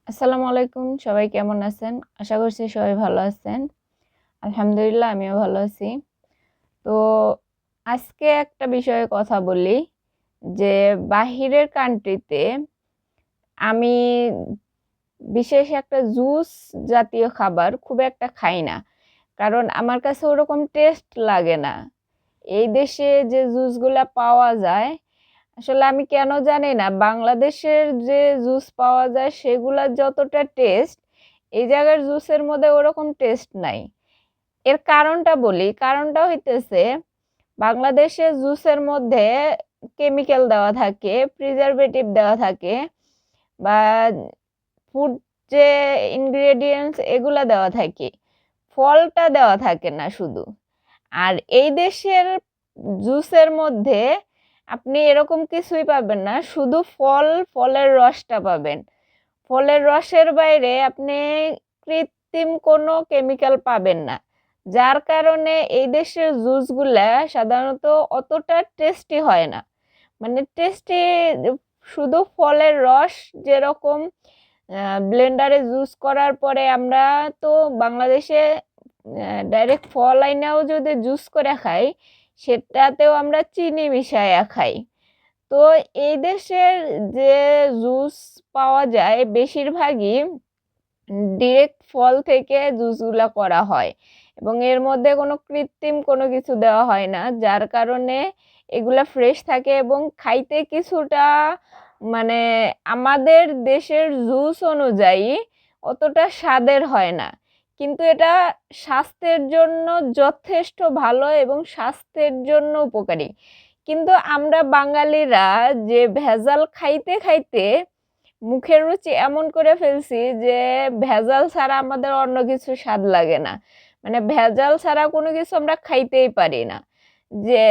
আসসালামু আলাইকুম, সবাই কেমন আছেন? আশা করছি সবাই ভালো আছেন। আলহামদুলিল্লাহ আমিও ভালো আছি। তো আজকে একটা বিষয়ে কথা বলি যে বাহিরের কান্ট্রিতে আমি বিশেষ একটা জুস জাতীয় খাবার খুব একটা খাই না। কারণ আমার কাছে ওরকম টেস্ট লাগে না। এই দেশে যে জুসগুলা পাওয়া যায় আসলে আমি কেন জানি না, বাংলাদেশের যে জুস পাওয়া যায় সেগুলার যতটা টেস্ট এই জায়গার জুসের মধ্যে ওরকম টেস্ট নাই। এর কারণটা বলি, কারণটা হইতেছে বাংলাদেশের জুসের মধ্যে কেমিক্যাল দেওয়া থাকে, প্রিজারভেটিভ দেওয়া থাকে, বা ফুড যে ইনগ্রেডিয়েন্টস এগুলা দেওয়া থাকে, ফলটা দেওয়া থাকে না শুধু। আর এই দেশের জুসের মধ্যে আপনি এরকম কিছুই পাবেন না, শুধু ফলের রসটা পাবেন। ফলের রসের বাইরে আপনি কৃত্রিম কোনো কেমিক্যাল পাবেন না, যার কারণে এই দেশের জুসগুলা সাধারণত অতটা টেস্টি হয় না। মানে টেস্টি শুধু ফলের রস যেরকম ব্লেন্ডারে জুস করার পরে আমরা তো বাংলাদেশে ডাইরেক্ট ফল আইনাও যদি জুস করে খাই সেটাতেও আমরা চিনি মিশাইয়া খাই। তো এই দেশের যে জুস পাওয়া যায় বেশিরভাগই ডিরেক্ট ফল থেকে জুসগুলা করা হয় এবং এর মধ্যে কোনো কৃত্রিম কোনো কিছু দেওয়া হয় না, যার কারণে এগুলা ফ্রেশ থাকে এবং খাইতে কিছুটা মানে আমাদের দেশের জুস অনুযায়ী অতটা স্বাদের হয় না। কিন্তু এটা স্বাস্থ্যের জন্য যথেষ্ট ভালো এবং স্বাস্থ্যের জন্য উপকারী। কিন্তু আমরা বাঙালিরা যে ভেজাল খাইতে খাইতে মুখের রুচি এমন করে ফেলছি যে ভেজাল ছাড়া আমাদের অন্য কিছু স্বাদ লাগে না। মানে ভেজাল ছাড়া কোনো কিছু আমরা খাইতেই পারি না। যে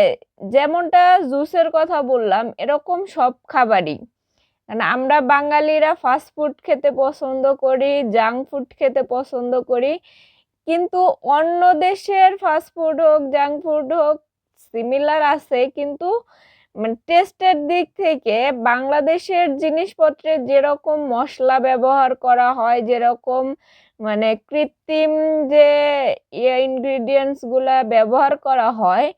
যেমনটা জুসের কথা বললাম এরকম সব খাবারই, কারণ আমরা বাঙালিরা ফাস্ট ফুড খেতে পছন্দ করি, জাঙ্ক ফুড খেতে পছন্দ করি। কিন্তু অন্য দেশের ফাস্ট ফুড হোক জাঙ্ক ফুড হোক সিমিলার আছে, কিন্তু মানে টেস্টের দিক থেকে বাংলাদেশের জিনিসপত্রে যেরকম মশলা ব্যবহার করা হয়, যেরকম মানে কৃত্রিম যে ইনগ্রিডিয়েন্টস গুলা ব্যবহার করা হয়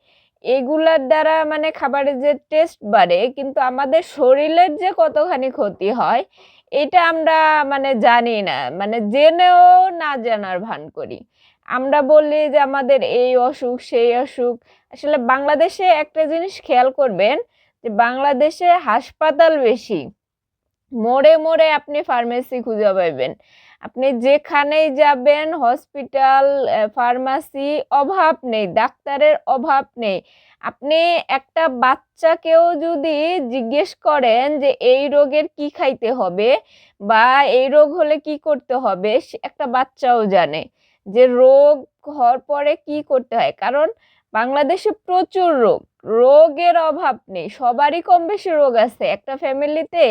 এগুলার দ্বারা মানে খাবারের যে টেস্ট বাড়ে, কিন্তু আমাদের শরীরের যে কতখানি ক্ষতি হয় এটা আমরা মানে জানি না, মানে জেনেও না জানার ভান করি। আমরা বলি যে আমাদের এই অসুখ সেই অসুখ। আসলে বাংলাদেশে একটা জিনিস খেয়াল করবেন যে বাংলাদেশে হাসপাতাল বেশি, মোড়ে মোড়ে আপনি ফার্মেসি খুঁজে পাবেন। আপনি যেখানেই যাবেন হসপিটাল, ফার্মাসি, অভাব নেই, ডাক্তারের অভাব নেই। আপনি একটা বাচ্চাকেও যদি জিজ্ঞেস করেন যে এই রোগের কি খাইতে হবে বা এই রোগ হলে কি করতে হবে, একটা বাচ্চাও জানে যে রোগ হওয়ার পরে কি করতে হয়। কারণ বাংলাদেশে প্রচুর রোগ, রোগের অভাব নেই, সবারই কম বেশি রোগ আছে। একটা ফ্যামিলিতে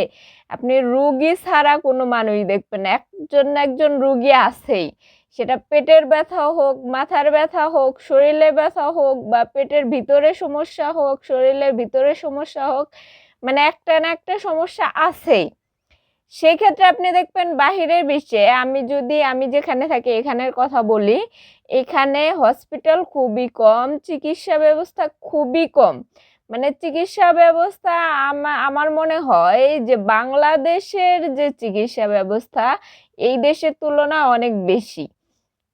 আপনি রুগী ছাড়া কোনো মানুষ দেখবেন না, একজন না একজন রুগী আছেই। সেটা পেটের ব্যথা হোক, মাথার ব্যথা হোক, শরীরে ব্যথা হোক, বা পেটের ভিতরে সমস্যা হোক, শরীরের ভিতরে সমস্যা হোক, মানে একটা না একটা সমস্যা আছেই। সেই ক্ষেত্রে আপনি দেখবেন বাহিরের বিশ্বে, আমি যেখানে থাকি এখানের কথা বলি, এখানে হসপিটাল খুবই কম, চিকিৎসা ব্যবস্থা খুবই কম। মানে চিকিৎসা ব্যবস্থা আমার মনে হয় যে বাংলাদেশের যে চিকিৎসা ব্যবস্থা এই দেশের তুলনায় অনেক বেশি।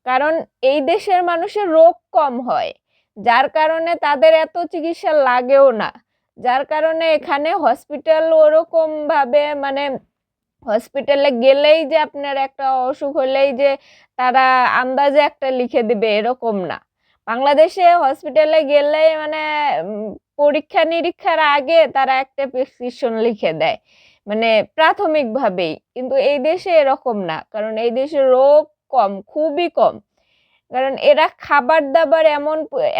কারণ এই দেশের মানুষের রোগ কম হয়, যার কারণে তাদের এত চিকিৎসা লাগেও না। যার কারণে এখানে হসপিটাল ওরকম ভাবে মানে হসপিটালে গেলেই যে আপনার একটা অসুখ হলেই যে তারা আন্দাজে একটা লিখে দিবে এরকম না। বাংলাদেশে হসপিটালে গেলেই মানে পরীক্ষা নিরীক্ষার আগে তারা একটা প্রেসক্রিপশন লিখে দেয়, মানে প্রাথমিকভাবেই। কিন্তু এই দেশে এরকম না, কারণ এই দেশে রোগ কম, খুবই কম। কারণ এরা খাবার দাবার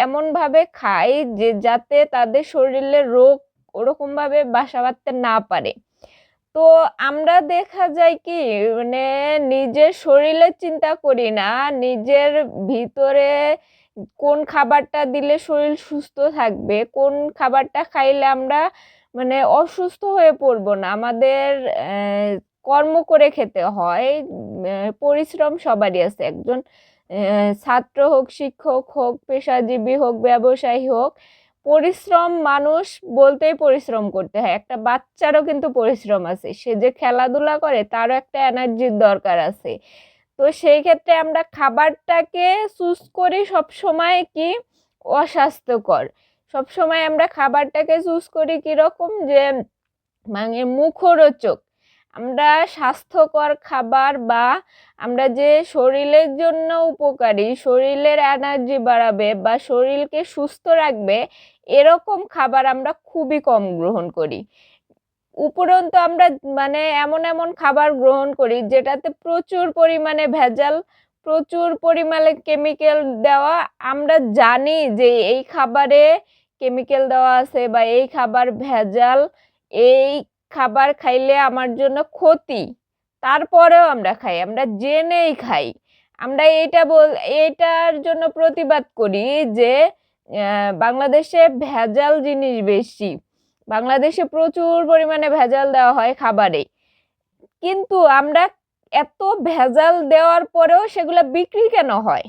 এমন ভাবে খায় যে যাতে তাদের শরীরে রোগ ওরকম ভাবে বাসা বাঁধতে না পারে। তো আমরা দেখা যায় কি মানে নিজের শরীরের চিন্তা করি না, নিজের ভিতরে কোন খাবারটা দিলে শরীর সুস্থ থাকবে, কোন খাবারটা খাইলে আমরা মানে অসুস্থ হয়ে পড়বো না, আমাদের কর্ম করে খেতে হয়, পরিশ্রম সবারই আছে। একজন ছাত্র হোক, শিক্ষক হোক, পেশাজীবী হোক, ব্যবসায়ী হোক, পরিশ্রম মানুষ বলতেই পরিশ্রম করতে হয়। একটা বাচ্চারও কিন্তু পরিশ্রম আছে, সে যে খেলাধুলা করে তারও একটা এনার্জির দরকার আছে। তো সেই ক্ষেত্রে আমরা খাবারটাকে চুজ করি সব সময় কি অস্বাস্থ্যকর। সব সময় আমরা খাবারটাকে চুজ করি কিরকম, যে মানে মুখরোচক। আমরা স্বাস্থ্যকর খাবার বা আমরা যে শরীরের জন্য উপকারী, শরীরের এনার্জি বাড়াবে বা শরীরকে সুস্থ রাখবে, এরকম খাবার আমরা খুবই কম গ্রহণ করি। উপরন্তু আমরা মানে এমন এমন খাবার গ্রহণ করি যেটাতে প্রচুর পরিমাণে ভেজাল, প্রচুর পরিমাণে কেমিক্যাল দেওয়া। আমরা জানি যে এই খাবারে কেমিক্যাল দেওয়া আছে বা এই খাবার ভেজাল, এই খাবার খাইলে আমার জন্য ক্ষতি, তারপরেও আমরা খাই, আমরা জেনেই খাই। আমরা এইটার জন্য প্রতিবাদ করি যে বাংলাদেশে ভেজাল জিনিস বেশি, বাংলাদেশে প্রচুর পরিমাণে ভেজাল দেওয়া হয় খাবারে। কিন্তু আমরা এত ভেজাল দেওয়ার পরেও সেগুলো বিক্রি কেন হয়?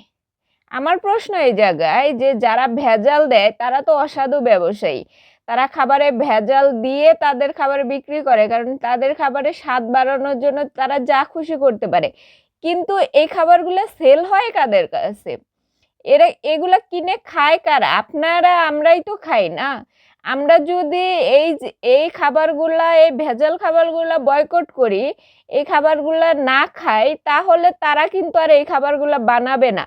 আমার প্রশ্ন এই জায়গায় যে যারা ভেজাল দেয় তারা তো অসাধু ব্যবসায়ী, তারা খাবারে ভেজাল দিয়ে তাদের খাবার বিক্রি করে, কারণ তাদের খাবারে স্বাদ বাড়ানোর জন্য তারা যা খুশি করতে পারে। কিন্তু এই খাবারগুলো সেল হয় কাদের কাছে? এগুলা কিনে খায় কারা? আপনারা, আমরাই তো খাই না। আমরা যদি এই খাবারগুলা, এই ভেজাল খাবারগুলা বয়কট করি, এই খাবারগুলা না খাই, তাহলে তারা কিন্তু আর এই খাবারগুলা বানাবে না।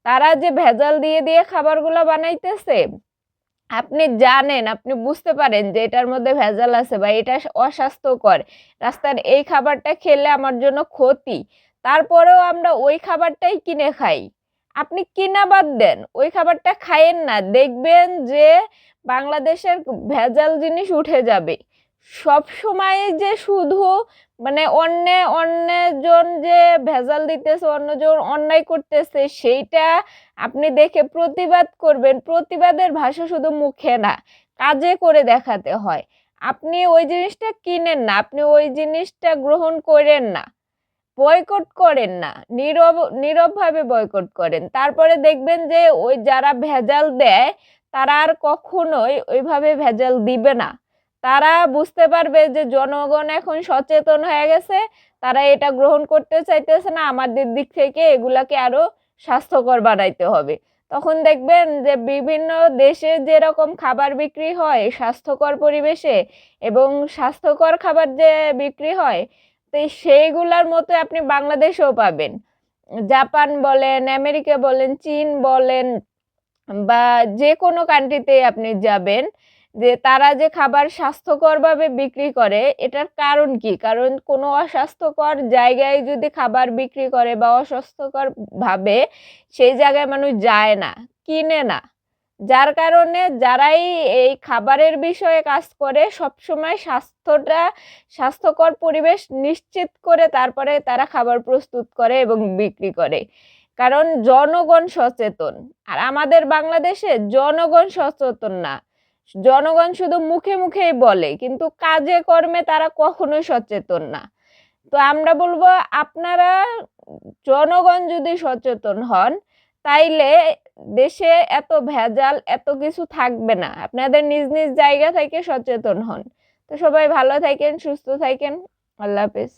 তারা যে ভেজাল দিয়ে দিয়ে খাবারগুলা বানাইতেছে, আপনি জানেন, আপনি বুঝতে পারেন যে এটার মধ্যে ভেজাল আছে বা এটা অস্বাস্থ্যকর, রাস্তার এই খাবারটা খেলে আমার জন্য ক্ষতি, তারপরেও আমরা ওই খাবারটাই কিনে খাই। আপনি কিনা বাদ দেন, ওই খাবারটা খাইয়েন না, দেখবেন যে বাংলাদেশের ভেজাল জিনিস উঠে যাবে। সব সময় যে শুধু মানে অন্যজন যে ভেজাল দিতেছে, অন্যজন অন্যায় করতেছে, সেইটা আপনি দেখে প্রতিবাদ করবেন। প্রতিবাদের ভাষা শুধু মুখে না, কাজে করে দেখাতে হয়। আপনি ওই জিনিসটা কিনেন না, আপনি ওই জিনিসটা গ্রহণ করেন না, বয়কট করেন না, নীরবভাবে বয়কট করেন। তারপরে দেখবেন যে ওই যারা ভেজাল দেয় তারা আর কখনোই ওইভাবে ভেজাল দিবে না। তারা বুঝতে পারবে যে জনগণ এখন সচেতন হয়ে গেছে, তারা এটা গ্রহণ করতে চাইতেছে না, আমাদের দিক থেকে এগুলাকে আরো স্বাস্থ্যকর বানাইতে হবে। তখন দেখবেন যে বিভিন্ন দেশে যেরকম খাবার বিক্রি হয় স্বাস্থ্যকর পরিবেশে, এবং স্বাস্থ্যকর খাবার যে বিক্রি হয়, তো সেইগুলার মতো আপনি বাংলাদেশেও পাবেন। জাপান বলেন, আমেরিকা বলেন, চীন বলেন, বা যে কোনো কান্ট্রিতে আপনি যাবেন, যে তারা যে খাবার স্বাস্থ্যকরভাবে বিক্রি করে, এটার কারণ কি? কারণ কোনো অস্বাস্থ্যকর জায়গায় যদি খাবার বিক্রি করে বা অস্বাস্থ্যকর ভাবে, সেই জায়গায় মানুষ যায় না, কিনে না। যার কারণে যারাই এই খাবারের বিষয়ে কাজ করে সবসময় স্বাস্থ্যকর পরিবেশ নিশ্চিত করে তারপরে তারা খাবার প্রস্তুত করে এবং বিক্রি করে। কারণ জনগণ সচেতন, আর আমাদের বাংলাদেশে জনগণ সচেতন না। জনগণ শুধু মুখে মুখেই বলে, কিন্তু কাজে কর্মে তারা কখনোই সচেতন না। তো আমরা বলবো, আপনারা জনগণ যদি সচেতন হন, তাইলে দেশে এত ভেজাল এত কিছু থাকবে না। আপনাদের নিজ নিজ জায়গা থেকে সচেতন হন। তো সবাই ভালো থাকেন, সুস্থ থাকেন। আল্লাহ হাফেজ।